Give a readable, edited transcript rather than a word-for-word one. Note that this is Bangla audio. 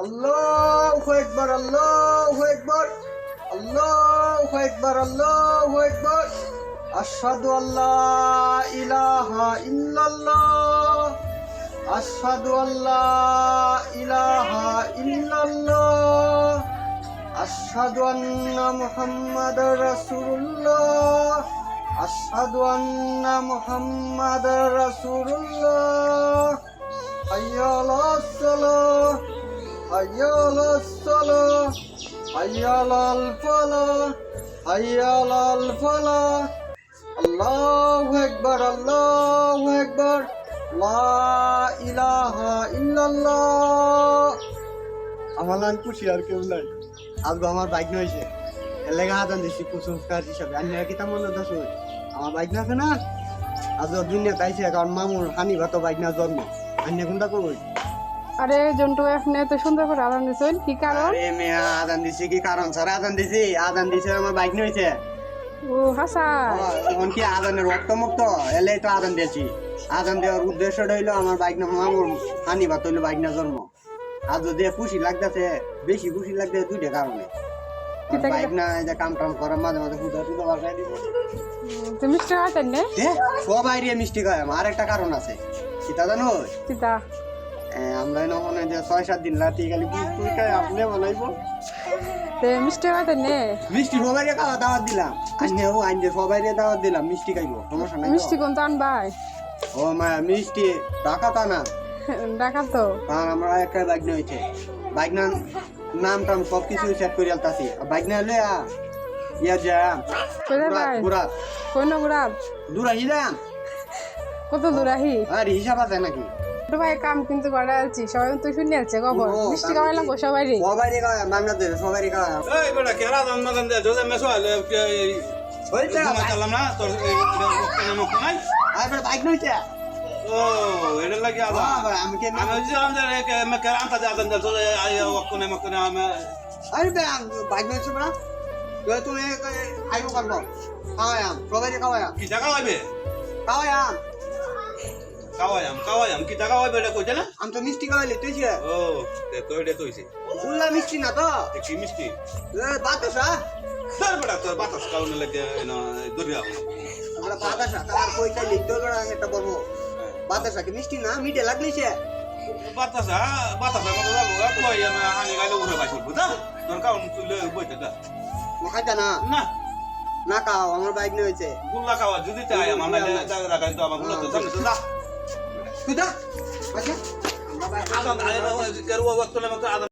আল্লাহু আকবার, আল্লাহু আকবার, আল্লাহু আকবার, আল্লাহু আকবার। আশহাদু আল্লা ইলাহা ইল্লাল্লাহ, আশহাদু আল্লা ইলাহা ইল্লাল্লাহ, আশহাদু আন্না মুহাম্মাদার রাসূলুল্লাহ, আশহাদু আন্না মুহাম্মাদার রাসূলুল্লাহ। হাইয়া আলাস সালাহ, হাইয়া আলাস সালাহ, হাইয়া আলাল ফালাহ, হাইয়া আলাল ফালাহ। আল্লাহু আকবার, আল্লাহু আকবার, লা ইলাহা ইল্লাল্লাহ। আমার নাম খুশি আর কেউ নাই। আজকে আমার বাইক নয়েছে এলাকা আদান দিচ্ছি কুসংস্কার হিসাবে। আমি কি তেমন দশ আমার বাইক না আছে না, আজ দুনিয়া তাইছে কারণ মামুর হানি ভাত বাইক না জন্ম। আমি কোনটা করবো? আরে জন্টু আপনি এত সুন্দর করে আদান দিছেন, কি কারণ? আরে মেয়া আদান দিছি কি কারণ? স্যার আদান দিছি, আদান দিছে আমার বাইক নয়েছে। ও হাসা এখন কি আদানের রক্ত মুক্ত এলে তো আদান দিয়েছি। আদান দেওয়ার উদ্দেশ্যটা হইলো আমার বাইক না মামুর হানি ভাত হইলো বাইক না জন্ম। আজ যদি খুশি লাগতেছে, বেশি খুশি লাগতেছে দুইটা কারণে। বাইক না যে কাম টাম করে মাঝে মাঝে পূজা টুজা বাসায় দিব। তুমি মিষ্টি খাওয়াতেন না? সবাই রে মিষ্টি খায়। আর একটা কারণ আছে, সেটা জানো? সীতা আমরা নখন যে 6-7 দিন রাতে খালি বিস্কুট খাই, আপনি বানাইবো মিষ্টি খাওয়াতেন না? মিষ্টি সবাই খাওয়া দাওয়াত দিলাম। আইনেও আইনে সবাই দাওয়াত দিলাম, মিষ্টি খাইবো, সমস্যা নাই। মিষ্টি কোন তো আনবাই? ও মা মিষ্টি ঢাকা তা না ডাকা তো। কারণ আমরা একটা বাইক নিয়েছে, বাইক না নাম টাম সব কিছু সেট করে আলতাছি। বাইক না হলে ইয়া যাম ঘুরা কোন ঘুরা দূরাহি যাম। কত দূরাহি? আর হিসাব আছে নাকি? ভাই কাম কিন্তু করা আছি, সবাই তো শুনে আছে খবর। মিষ্টি খাওয়াই লাগবো সবাই রে। সবাই রে খাওয়া বাংলাদেশ সবাই রে খাওয়া। এই বেটা কেরা দাম না দে জোজে মেসো আলে হইছে চালাম না তোর মুখ নাই। আর বাইক নইছে। ও এটা লাগি আদা আমি কে আমি জানলাম যে মে কেরা আনতা যা দে জোজে আই ওকনে মকনে আমি আরে বাইক নইছে না তো তুমি আইও করব খাওয়ায়াম সবাই রে খাওয়ায়াম। কি জায়গা হইবে খাওয়ায়াম কাওয়ায়াম কি জায়গা হইবে এটা কইতে না? আমি তো মিষ্টি খাওয়াইলে তুইছে। ও তে তো এটা কইছে উল্লা মিষ্টি না তো কি মিষ্টি বাতাসা। তোর বেটা তোর বাতাস কাউনে লাগে না দরিয়া আমরা বাতাসা তার কই চাইলি তোর একটা বলবো বাতাসা কি মিষ্টি না মিঠে লাগলিছে। বাতাসা বাতাসা মতো যাবো কই আমি হানি গাইলে উড়ে বাইছ বুঝা তোর কাউন তুলে বইতে দা খাইতা না না না খাও আমার বাইক নিয়ে হয়েছে। গুল্লা খাওয়া যদি চাই আমার নাইলে জায়গা রাখাই তো আমার গুল্লা তো সামনে তো যা তুই দা আচ্ছা আদান আয় কেরো ওয়াক্ত লে মতো আদান